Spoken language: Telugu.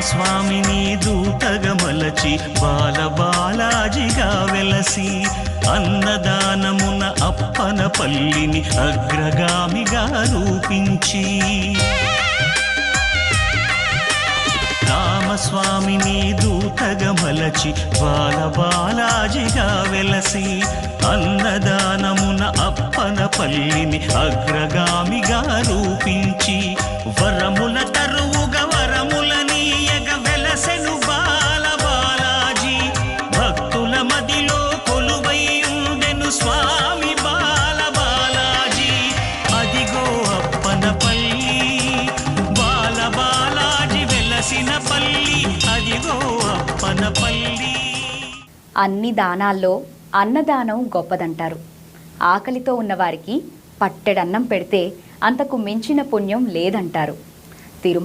రామస్వామిని దూతగా మలచి బాలబాలాజిగా వెలసి అన్నదానమున అప్పన పల్లిని అగ్రగామిగా రూపించి రామస్వామిని దూతగా మలచి బాలబాలాజిగా వెలసి అన్నదానమున అప్పన పల్లిని అగ్రగామిగా రూపించి వరముల తరువుగా వరములనీయగ వెలసెను బాలబాలాజీ భక్తుల మదిలో కొలువై ఉండెను స్వామి బాలబాలాజీ అదిగో అప్పన పల్లి బాలబాలాజీ వెలసిన పల్లి అదిగో అప్పన పల్లి. అన్ని దానాల్లో అన్నదానం గొప్పదంటారు. ఆకలితో ఉన్నవారికి పట్టెడన్నం పెడితే అంతకు మించిన పుణ్యం లేదంటారు.